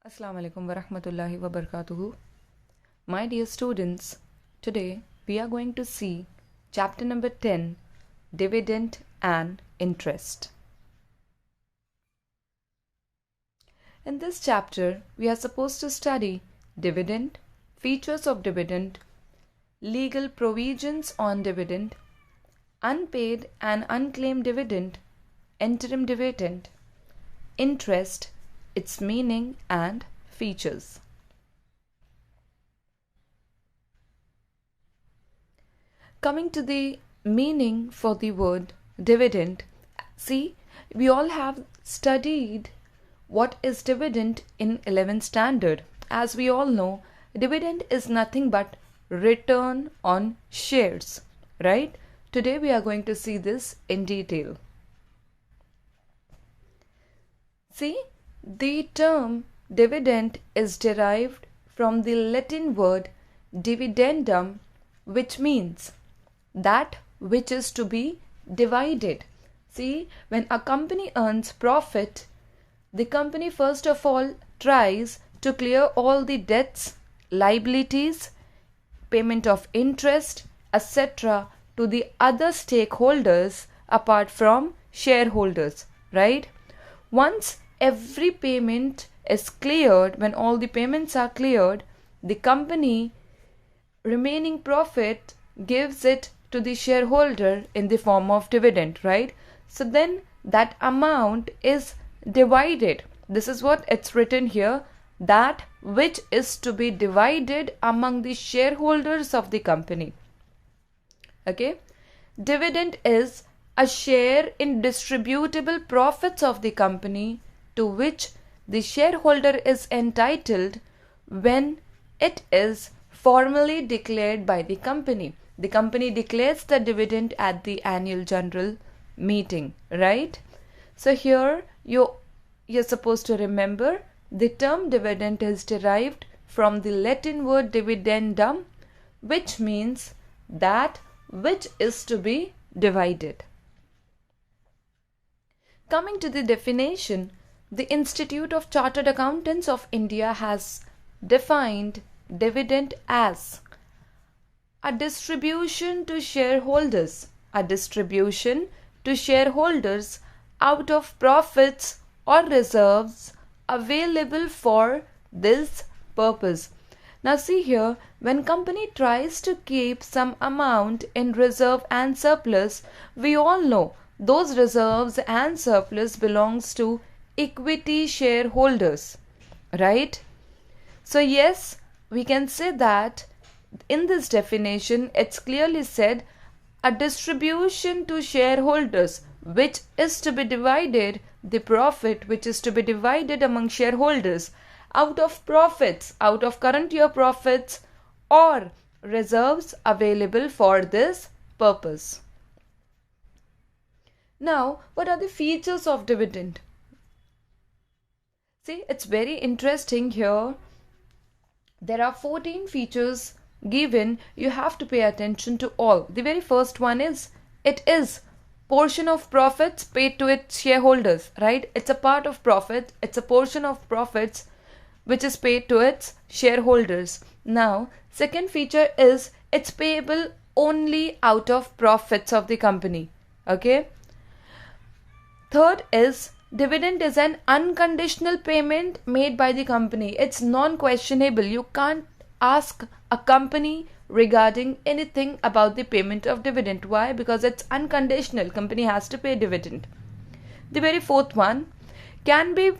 Assalamu alaikum wa rahmatullahi wa barakatuhu. My dear students, today we are going to see chapter number 10, Dividend and Interest. In this chapter, we are supposed to study dividend, features of dividend, legal provisions on dividend, unpaid and unclaimed dividend, interim dividend, interest, its meaning and features. Coming to the meaning for the word dividend, see, we all have studied what is dividend in 11th standard. As we all know, dividend is nothing but return on shares, right? Today we are going to see this in detail. See, the term dividend is derived from the Latin word dividendum, which means that which is to be divided. See, when a company earns profit, the company first of all tries to clear all the debts, liabilities, payment of interest, etc. to the other stakeholders apart from shareholders, right? Once every payment is cleared, when all the payments are cleared, the company remaining profit gives it to the shareholder in the form of dividend, right? So then that amount is divided. This is what it's written here, that which is to be divided among the shareholders of the company. Okay? Dividend is a share in distributable profits of the company to which the shareholder is entitled when it is formally declared by the company. The company declares the dividend at the annual general meeting, right? So here you're supposed to remember the term dividend is derived from the Latin word dividendum, which means that which is to be divided. Coming to the definition, the Institute of Chartered Accountants of India has defined dividend as a distribution to shareholders, out of profits or reserves available for this purpose. Now see here, when company tries to keep some amount in reserve and surplus, we all know those reserves and surplus belongs to equity shareholders, right? So yes, we can say that in this definition it's clearly said a distribution to shareholders which is to be divided, the profit which is to be divided among shareholders out of profits, out of current year profits or reserves available for this purpose. Now, what are the features of dividend? See, it's very interesting here. There are 14 features given. You have to pay attention to all. The very first one is, it is portion of profits paid to its shareholders, right? It's a part of profit. It's a portion of profits which is paid to its shareholders. Now, second feature is it's payable only out of profits of the company. Okay. Third is dividend is an unconditional payment made by the company. It's non-questionable. You can't ask a company regarding anything about the payment of dividend. Why? Because it's unconditional. Company has to pay dividend. The very fourth one, can be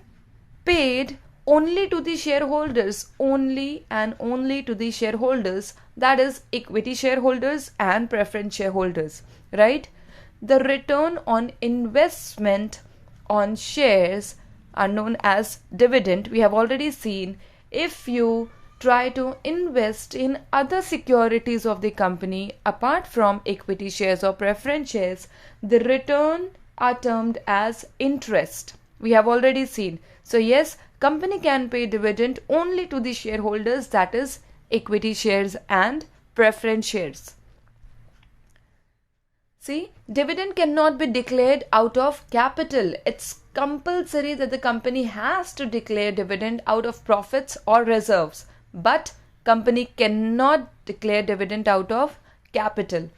paid only to the shareholders, only and only to the shareholders, that is equity shareholders and preference shareholders, right? The return on investment on shares are known as dividend. We have already seen, if you try to invest in other securities of the company apart from equity shares or preference shares, the return are termed as interest. We have already seen. So yes, company can pay dividend only to the shareholders, that is equity shares and preference shares. See, dividend cannot be declared out of capital. It's compulsory that the company has to declare dividend out of profits or reserves, but company cannot declare dividend out of capital.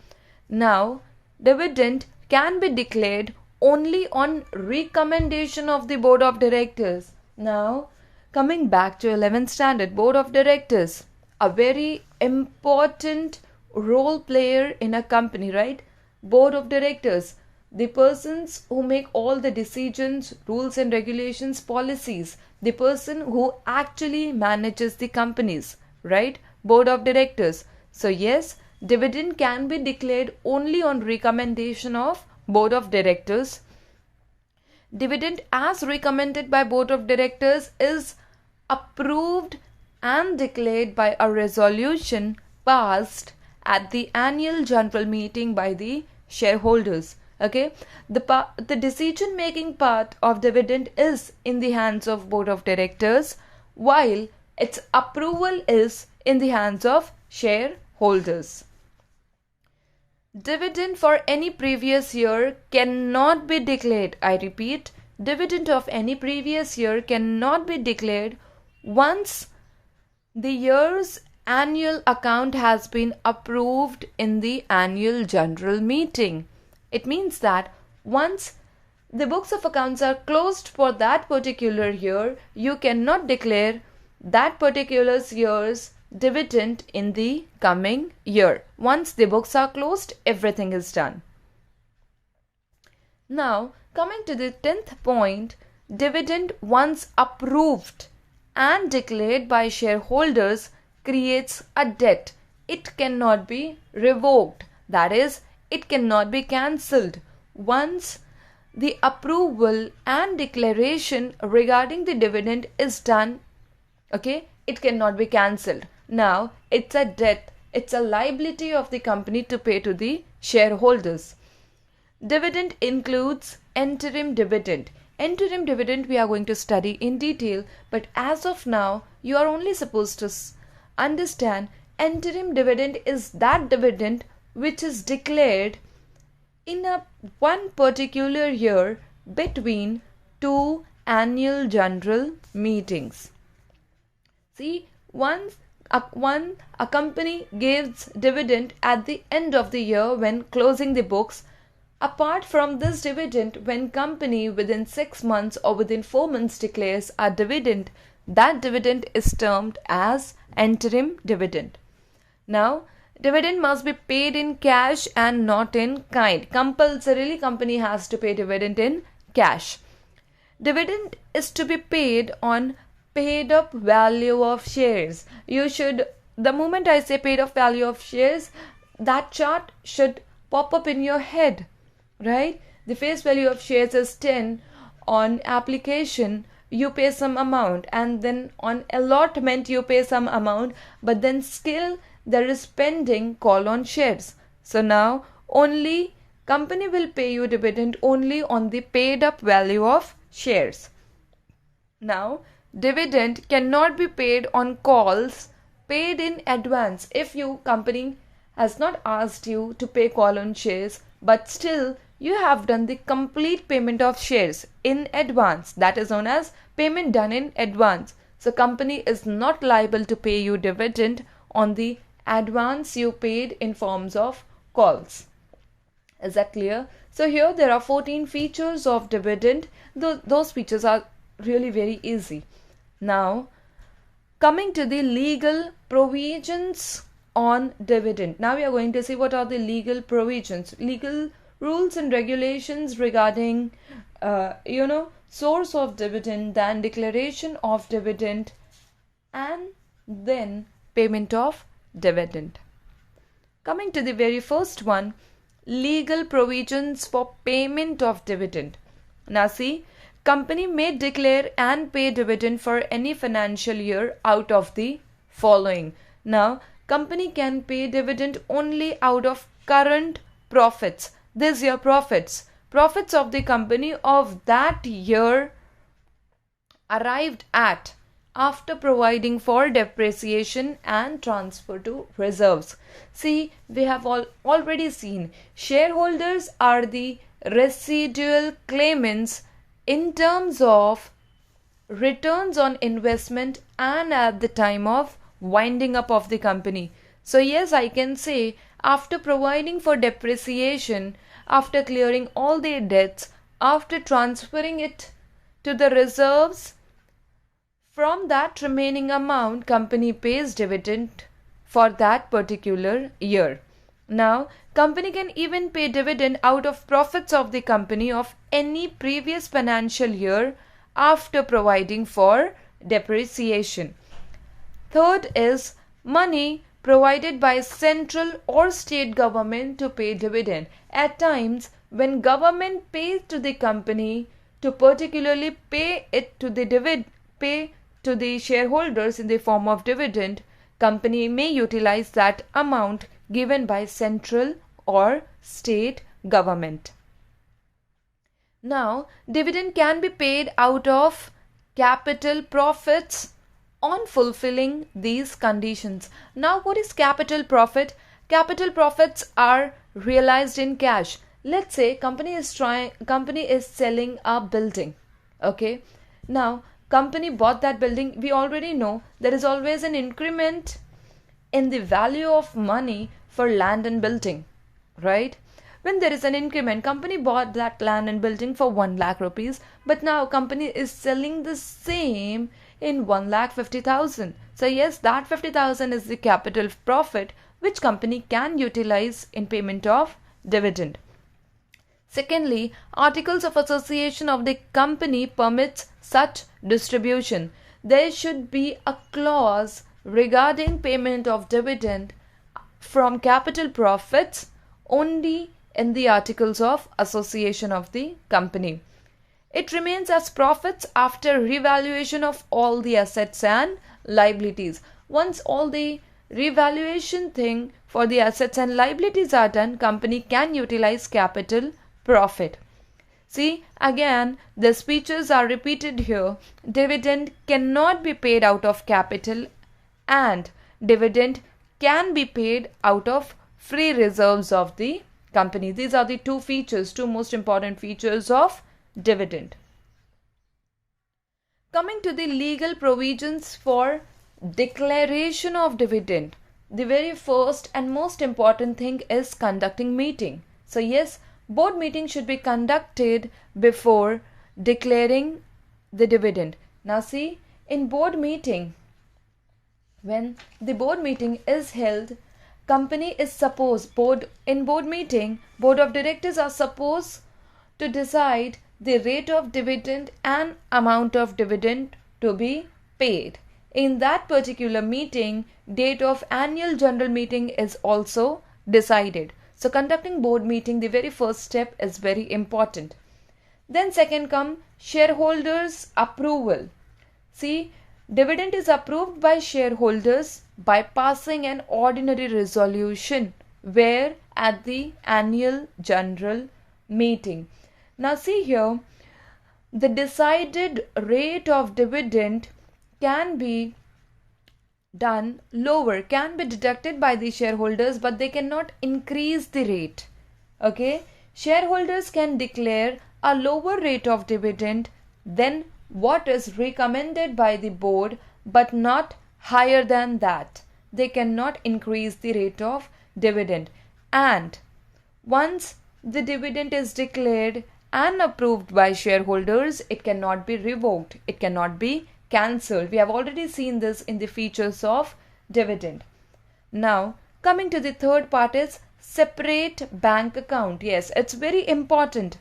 Now, dividend can be declared only on recommendation of the board of directors. Now, coming back to 11th standard, board of directors, a very important role player in a company, right? Board of directors, the persons who make all the decisions, rules and regulations, policies, the person who actually manages the companies, right? Board of directors. So yes, dividend can be declared only on recommendation of board of directors. Dividend as recommended by board of directors is approved and declared by a resolution passed at the annual general meeting by the shareholders. Okay, the decision making part of dividend is in the hands of board of directors, while its approval is in the hands of shareholders. Dividend for any previous year cannot be declared. I repeat, dividend of any previous year cannot be declared once the year's annual account has been approved in the annual general meeting. It means that once the books of accounts are closed for that particular year, you cannot declare that particular year's dividend in the coming year. Once the books are closed, everything is done. Now, coming to the 10th point, dividend once approved and declared by shareholders creates a debt. It cannot be revoked. That is, it cannot be cancelled. Once the approval and declaration regarding the dividend is done, okay, it cannot be cancelled. Now, it's a debt. It's a liability of the company to pay to the shareholders. Dividend includes interim dividend. Interim dividend we are going to study in detail, but as of now, you are only supposed to understand interim dividend is that dividend which is declared in one particular year between two annual general meetings. See, once a company gives dividend at the end of the year when closing the books. Apart from this dividend, when company within 6 months or within 4 months declares a dividend, that dividend is termed as interim dividend. Now, dividend must be paid in cash and not in kind. Compulsorily, company has to pay dividend in cash. Dividend is to be paid on paid up value of shares. You should, the moment I say paid up value of shares, that chart should pop up in your head, right? The face value of shares is 10. On application, you pay some amount, and then on allotment, you pay some amount, but then still there is pending call on shares. So now only company will pay you dividend only on the paid up value of shares. Now, dividend cannot be paid on calls paid in advance. If you company has not asked you to pay call on shares, but still you have done the complete payment of shares in advance, that is known as payment done in advance. So company is not liable to pay you dividend on the advance you paid in forms of calls. Is that clear? So here there are 14 features of dividend. Those features are really very easy. Now, coming to the legal provisions on dividend. Now we are going to see what are the legal provisions, legal rules and regulations regarding, source of dividend, then declaration of dividend, and then payment of dividend. Coming to the very first one, legal provisions for payment of dividend. Now see, company may declare and pay dividend for any financial year out of the following. Now, company can pay dividend only out of current profits. This year profits of the company of that year arrived at after providing for depreciation and transfer to reserves. See, we have already seen shareholders are the residual claimants in terms of returns on investment and at the time of winding up of the company. So yes, I can say after providing for depreciation, after clearing all their debts, after transferring it to the reserves, from that remaining amount company pays dividend for that particular year. Now, company can even pay dividend out of profits of the company of any previous financial year after providing for depreciation. Third is money provided by central or state government to pay dividend. At times when government pays to the company to particularly pay it to the pay to the shareholders in the form of dividend, company may utilize that amount given by central or state government. Now, dividend can be paid out of capital profits on fulfilling these conditions. Now, what is capital profit? Capital profits are realized in cash. Let's say company is selling a building. Okay. Now, company bought that building. We already know there is always an increment in the value of money for land and building, right? When there is an increment, company bought that land and building for 1 lakh rupees, but now company is selling the same in 1,50,000. So yes, that 50,000 is the capital profit which company can utilize in payment of dividend. Secondly, articles of association of the company permits such distribution. There should be a clause regarding payment of dividend from capital profits only in the articles of association of the company. It remains as profits after revaluation of all the assets and liabilities. Once all the revaluation thing for the assets and liabilities are done, company can utilize capital profit. See, again, the speeches are repeated here. Dividend cannot be paid out of capital and dividend can be paid out of free reserves of the company. These are the two most important features of dividend. Coming to the legal provisions for declaration of dividend, the very first and most important thing is conducting meeting. So yes, board meeting should be conducted before declaring the dividend. Now see, in board meeting, when the board meeting is held, company is supposed, board meeting, board of directors are supposed to decide the rate of dividend and amount of dividend to be paid. In that particular meeting, date of annual general meeting is also decided. So conducting board meeting, the very first step is very important. Then second come shareholders approval. See, dividend is approved by shareholders by passing an ordinary resolution where at the annual general meeting. Now see here, the decided rate of dividend can be done lower, can be deducted by the shareholders, but they cannot increase the rate. Okay, shareholders can declare a lower rate of dividend than what is recommended by the board, but not higher than that. They cannot increase the rate of dividend. And once the dividend is declared and approved by shareholders, it cannot be revoked, it cannot be cancelled. We have already seen this in the features of dividend. Now coming to the third part is separate bank account. Yes, it's very important.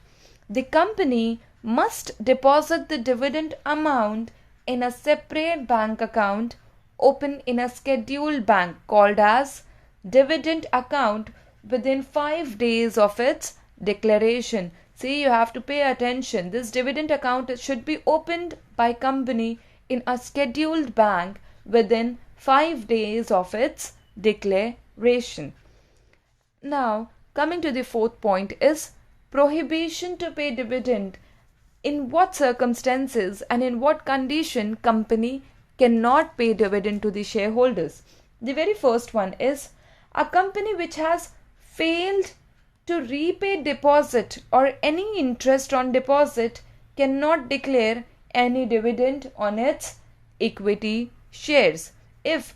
The company must deposit the dividend amount in a separate bank account open in a scheduled bank called as dividend account within 5 days of its declaration. See, you have to pay attention. This dividend account should be opened by company in a scheduled bank within 5 days of its declaration. Now, coming to the fourth point is prohibition to pay dividend. In what circumstances and in what condition company cannot pay dividend to the shareholders? The very first one is a company which has failed to repay deposit or any interest on deposit cannot declare any dividend on its equity shares. If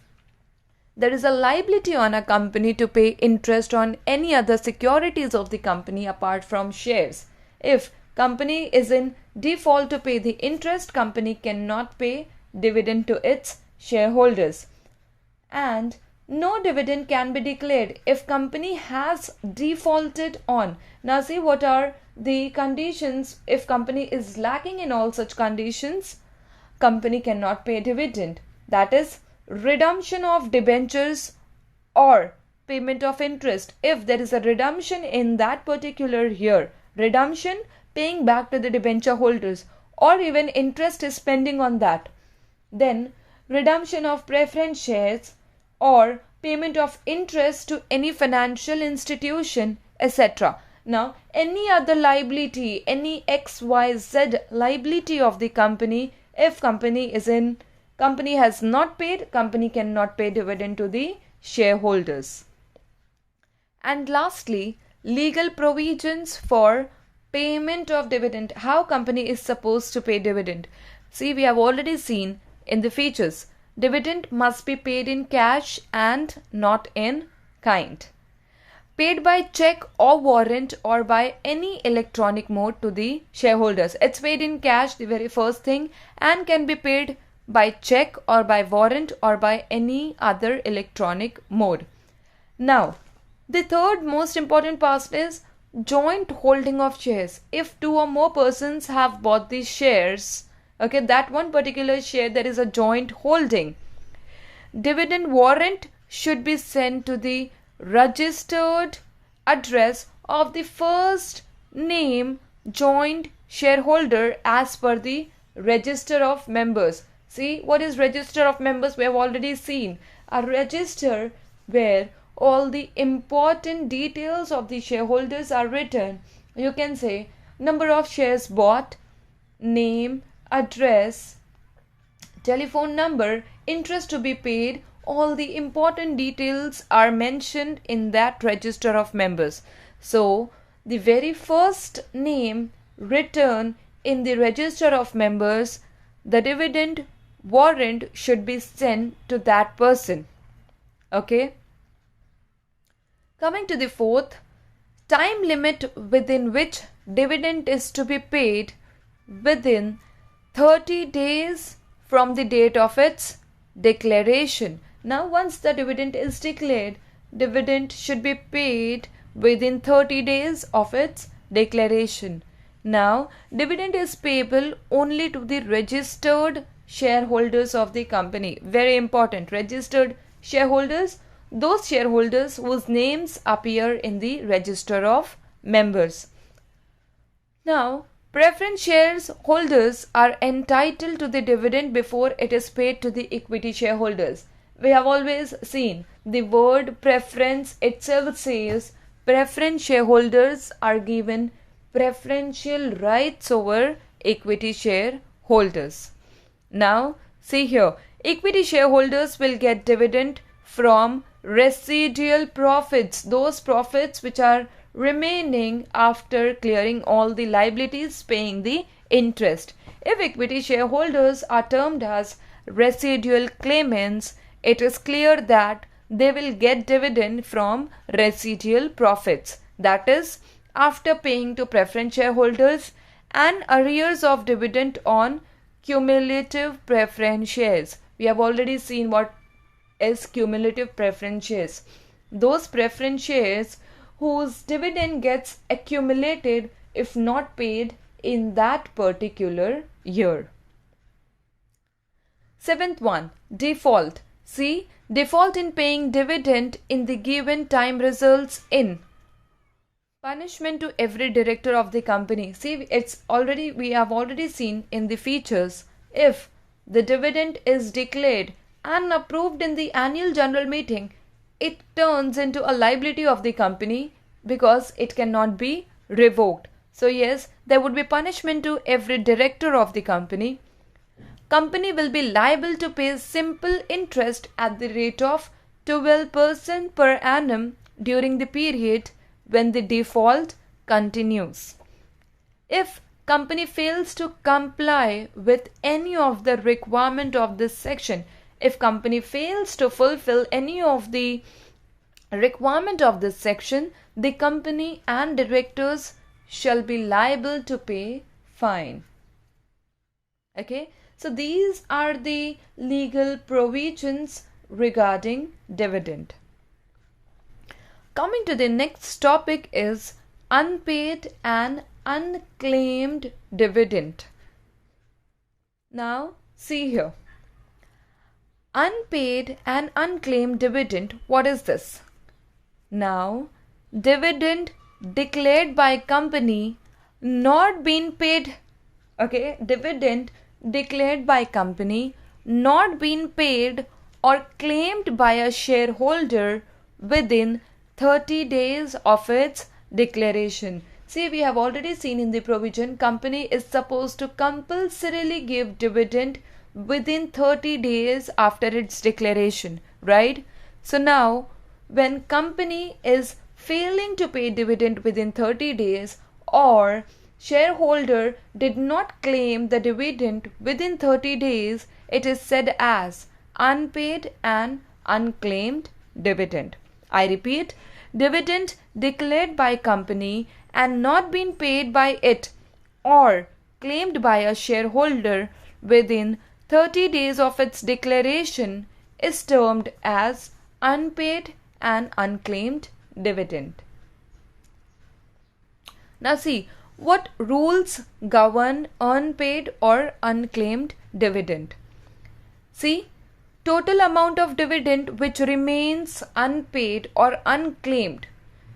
there is a liability on a company to pay interest on any other securities of the company apart from shares. If company is in default to pay the interest, company cannot pay dividend to its shareholders. And no dividend can be declared if company has defaulted on. Now see what are the conditions. If company is lacking in all such conditions, company cannot pay dividend. That is redemption of debentures or payment of interest. If there is a redemption in that particular year, redemption paying back to the debenture holders, or even interest is pending on that, then redemption of preference shares or payment of interest to any financial institution, etc. Now, any other liability, any XYZ liability of the company, if company has not paid, company cannot pay dividend to the shareholders. And lastly, legal provisions for payment of dividend. How company is supposed to pay dividend? See, we have already seen in the features, dividend must be paid in cash and not in kind. Paid by check or warrant or by any electronic mode to the shareholders. It's paid in cash, the very first thing, and can be paid by check or by warrant or by any other electronic mode. Now, the third most important part is joint holding of shares. If two or more persons have bought these shares, okay, that one particular share, there is a joint holding. Dividend warrant should be sent to the registered address of the first name joint shareholder as per the register of members. See, what is register of members? We have already seen a register where all the important details of the shareholders are written. You can say number of shares bought, name, address, telephone number, interest to be paid. All the important details are mentioned in that register of members. So, the very first name written in the register of members, the dividend warrant should be sent to that person. Okay. Coming to the fourth, time limit within which dividend is to be paid within 30 days from the date of its declaration. Now, once the dividend is declared, dividend should be paid within 30 days of its declaration. Now, dividend is payable only to the registered shareholders of the company. Very important, registered shareholders, those shareholders whose names appear in the register of members. Now, preference shares holders are entitled to the dividend before it is paid to the equity shareholders. We have always seen the word preference itself says preference shareholders are given preferential rights over equity shareholders. Now, see here, equity shareholders will get dividend from residual profits, those profits which are remaining after clearing all the liabilities, paying the interest. If equity shareholders are termed as residual claimants, it is clear that they will get dividend from residual profits. That is, after paying to preference shareholders and arrears of dividend on cumulative preference shares. We have already seen what is cumulative preference shares. Those preference shares whose dividend gets accumulated if not paid in that particular year. Seventh one, default. See, default in paying dividend in the given time results in punishment to every director of the company. See, we have already seen in the features, if the dividend is declared and approved in the annual general meeting, it turns into a liability of the company because it cannot be revoked. So yes, there would be punishment to every director of the company. Company will be liable to pay simple interest at the rate of 12% per annum during the period when the default continues. If company fails to comply with any of the requirement of this section, if company fails to fulfill any of the requirement of this section, the company and directors shall be liable to pay fine. Okay, so these are the legal provisions regarding dividend. Coming to the next topic is unpaid and unclaimed dividend. Now see here, unpaid and unclaimed dividend, what is this? Now, dividend declared by company not been paid, okay, dividend declared by company not been paid or claimed by a shareholder within 30 days of its declaration. See, we have already seen in the provision, company is supposed to compulsorily give dividend within 30 days after its declaration, right? So now, when company is failing to pay dividend within 30 days or shareholder did not claim the dividend within 30 days, it is said as unpaid and unclaimed dividend. I repeat, dividend declared by company and not been paid by it or claimed by a shareholder within 30 days of its declaration is termed as unpaid and unclaimed dividend. Now see, what rules govern unpaid or unclaimed dividend? See, total amount of dividend which remains unpaid or unclaimed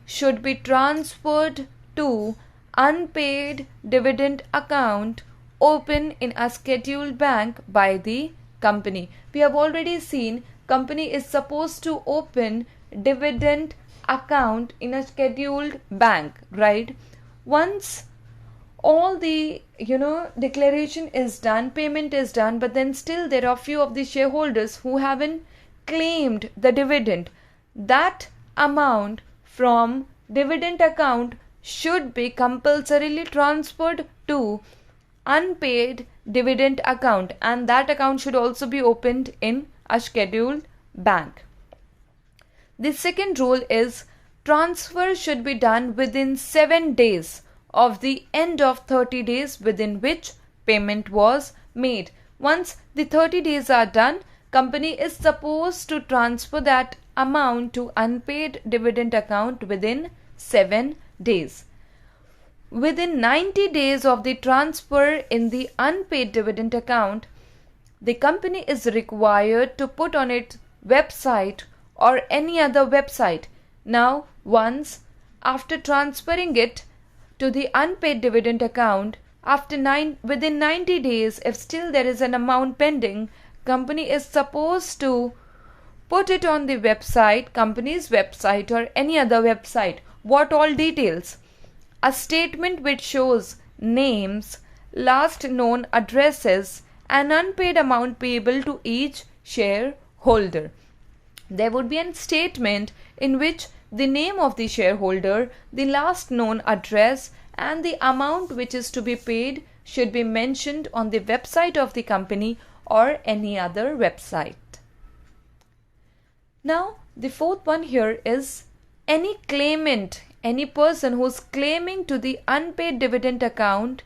should be transferred to unpaid dividend account open in a scheduled bank by the company. We have already seen company is supposed to open dividend account in a scheduled bank, right? Once all the declaration is done, payment is done, but then still there are few of the shareholders who haven't claimed the dividend, that amount from dividend account should be compulsorily transferred to unpaid dividend account, and that account should also be opened in a scheduled bank. The second rule is transfer should be done within 7 days of the end of 30 days within which payment was made. Once the 30 days are done, company is supposed to transfer that amount to unpaid dividend account within 7 days. Within 90 days of the transfer in the unpaid dividend account, the company is required to put on its website or any other website. Now, once after transferring it to the unpaid dividend account, within 90 days, if still there is an amount pending, company is supposed to put it on the website, company's website or any other website. What all details? A statement which shows names, last known addresses and unpaid amount payable to each shareholder. There would be a statement in which the name of the shareholder, the last known address and the amount which is to be paid should be mentioned on the website of the company or any other website. Now, the fourth one here is any claimant, any person who is claiming to the unpaid dividend account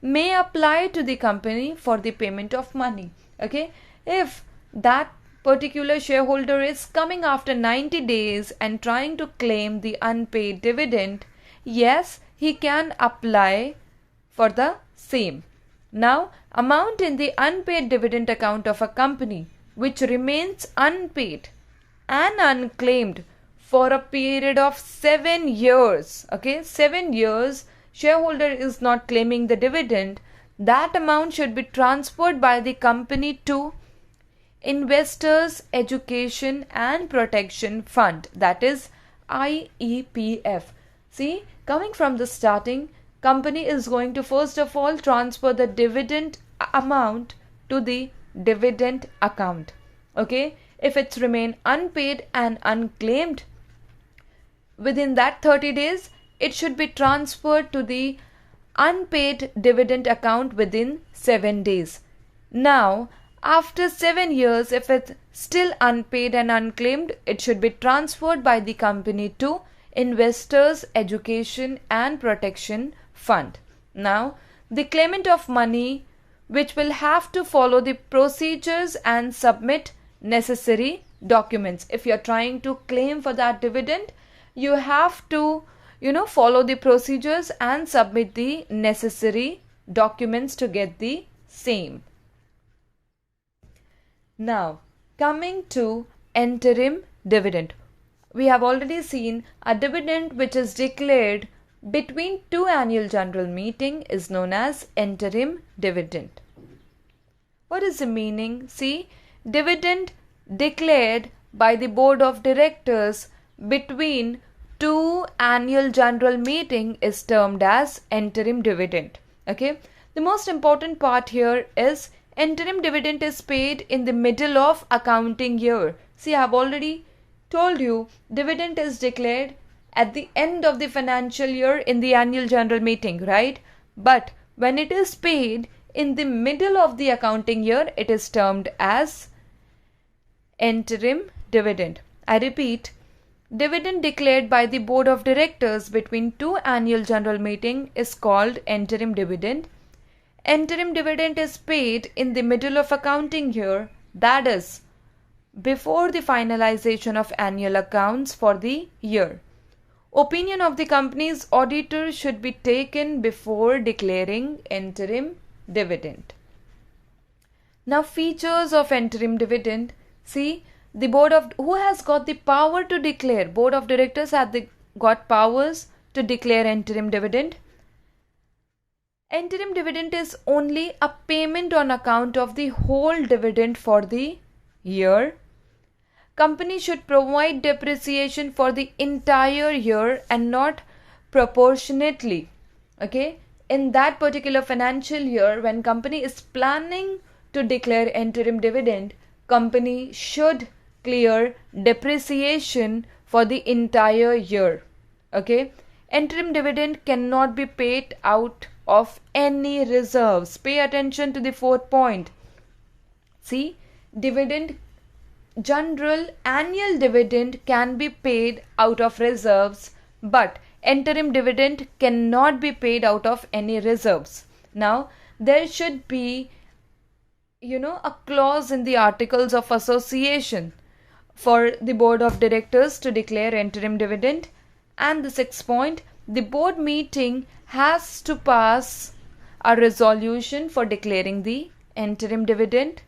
may apply to the company for the payment of money. Okay, if that particular shareholder is coming after 90 days and trying to claim the unpaid dividend, yes, he can apply for the same. Now, amount in the unpaid dividend account of a company which remains unpaid and unclaimed for a period of 7 years, okay, 7 years, shareholder is not claiming the dividend, that amount should be transferred by the company to Investors Education and Protection Fund, that is IEPF. See, coming from the starting, company is going to first of all transfer the dividend amount to the dividend account. Okay, if it's remain unpaid and unclaimed, within that 30 days, it should be transferred to the unpaid dividend account within 7 days. Now, after 7 years, if it's still unpaid and unclaimed, it should be transferred by the company to Investors Education and Protection Fund. Now, the claimant of money, which will have to follow the procedures and submit necessary documents. If you're trying to claim for that dividend, you have to follow the procedures and submit the necessary documents to get the same. Now, coming to interim dividend. We have already seen a dividend which is declared between two annual general meeting is known as interim dividend. What is the meaning? See, dividend declared by the board of directors between two annual general meeting is termed as interim dividend. Okay, the most important part here is interim dividend is paid in the middle of accounting year. See, I have already told you dividend is declared at the end of the financial year in the annual general meeting, right? But when it is paid in the middle of the accounting year, it is termed as interim dividend. I repeat, dividend declared by the board of directors between two annual general meeting is called interim dividend. Interim dividend is paid in the middle of accounting year, that is, before the finalization of annual accounts for the year. Opinion of the company's auditor should be taken before declaring interim dividend. Now, features of interim dividend. See, the board of who has got the power to declare? Board of directors have got powers to declare interim dividend. Interim dividend is only a payment on account of the whole dividend for the year. Company should provide depreciation for the entire year and not proportionately. Okay, in that particular financial year, when company is planning to declare interim dividend, company should clear depreciation for the entire year. Okay, interim dividend cannot be paid out of any reserves. Pay attention to the fourth point. See, general annual dividend can be paid out of reserves, but interim dividend cannot be paid out of any reserves. Now, there should be a clause in the articles of association for the board of directors to declare interim dividend. And the sixth point, the board meeting has to pass a resolution for declaring the interim dividend.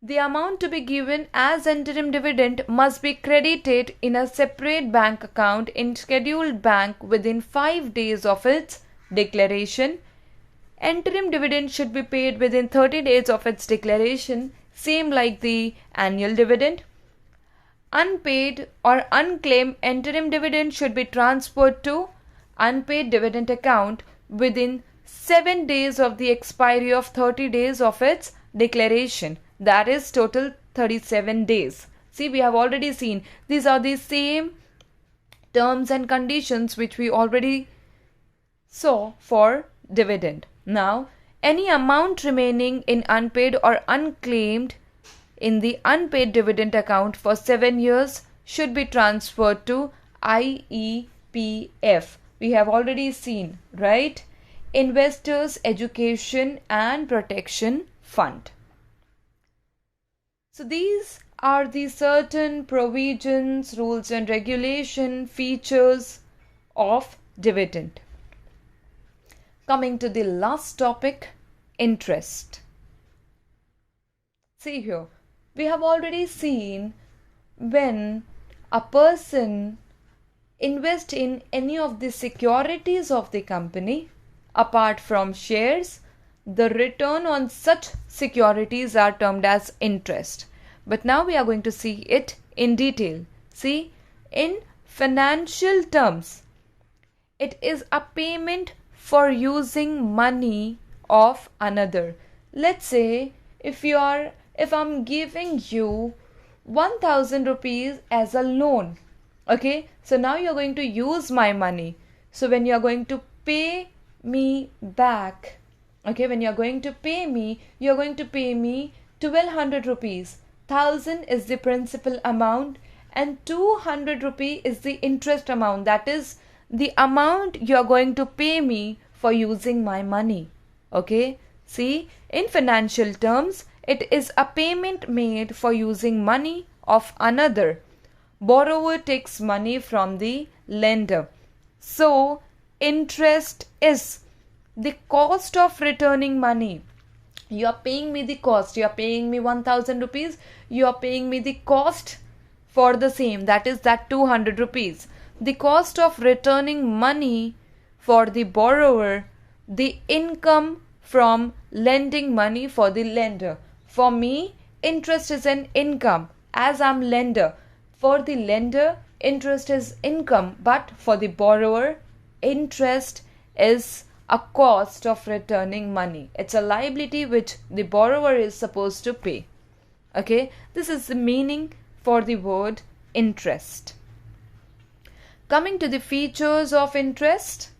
The amount to be given as interim dividend must be credited in a separate bank account in scheduled bank within 5 days of its declaration. Interim dividend should be paid within 30 days of its declaration, same like the annual dividend. Unpaid or unclaimed interim dividend should be transferred to unpaid dividend account within 7 days of the expiry of 30 days of its declaration. That is total 37 days. See, we have already seen these are the same terms and conditions which we already saw for dividend. Now, any amount remaining in unpaid or unclaimed in the unpaid dividend account for 7 years should be transferred to IEPF. We have already seen, right? Investors Education and Protection Fund. So these are the certain provisions, rules and regulation features of dividend. Coming to the last topic, interest. See here, we have already seen when a person invests in any of the securities of the company, apart from shares, the return on such securities are termed as interest. But now we are going to see it in detail. See, in financial terms, it is a payment for using money of another. Let's say if I'm giving you 1000 rupees as a loan. Okay, so now you're going to use my money. So when you're going to pay me back. Okay, when you're going to pay me, you're going to pay me 1200 rupees. 1000 is the principal amount and 200 rupee is the interest amount. That is the amount you're going to pay me for using my money. Okay, see, in financial terms, it is a payment made for using money of another. Borrower takes money from the lender. So, interest is the cost of returning money. You are paying me the cost. You are paying me 1000 rupees. You are paying me the cost for the same. That is that 200 rupees. The cost of returning money for the borrower. The income from lending money for the lender. For me, interest is an income as I'm lender. For the lender, interest is income. But for the borrower, interest is a cost of returning money. It's a liability which the borrower is supposed to pay. Okay, this is the meaning for the word interest. Coming to the features of interest.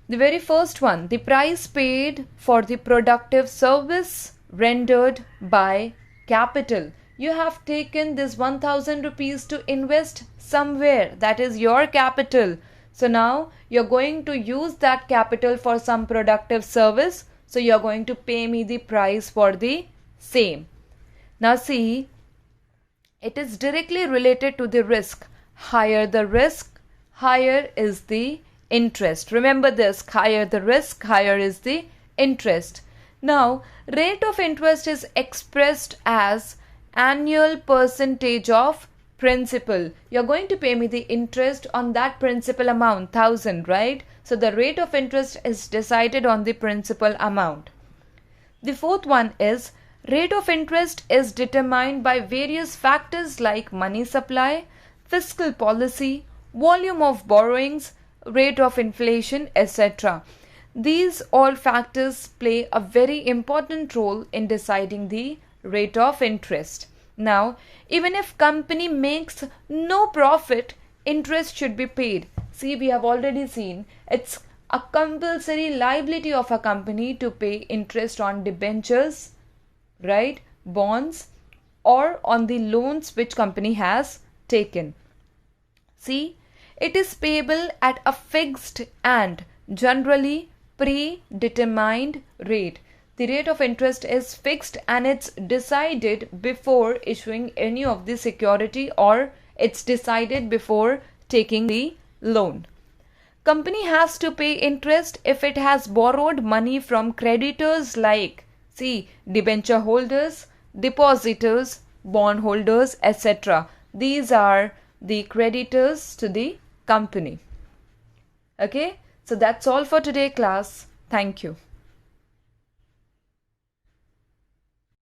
The very first one, the price paid for the productive service rendered by capital. You have taken this 1000 rupees to invest somewhere. That is your capital. So now you're going to use that capital for some productive service. So you're going to pay me the price for the same. Now see, it is directly related to the risk. Higher the risk, higher is the interest. Remember this, higher the risk, higher is the interest. Now, rate of interest is expressed as annual percentage of principal. You're going to pay me the interest on that principal amount, 1000, right? So the rate of interest is decided on the principal amount. The fourth one is rate of interest is determined by various factors like money supply, fiscal policy, volume of borrowings, rate of inflation, etc. These all factors play a very important role in deciding the rate of interest. Now, even if company makes no profit, interest should be paid. See, we have already seen it's a compulsory liability of a company to pay interest on debentures, right, bonds, or on the loans which company has taken. See, it is payable at a fixed and generally predetermined rate. The rate of interest is fixed and it's decided before issuing any of the security, or it's decided before taking the loan. Company has to pay interest if it has borrowed money from creditors like, see, debenture holders, depositors, bond holders, etc. These are the creditors to the company. Okay, so that's all for today, class. Thank you.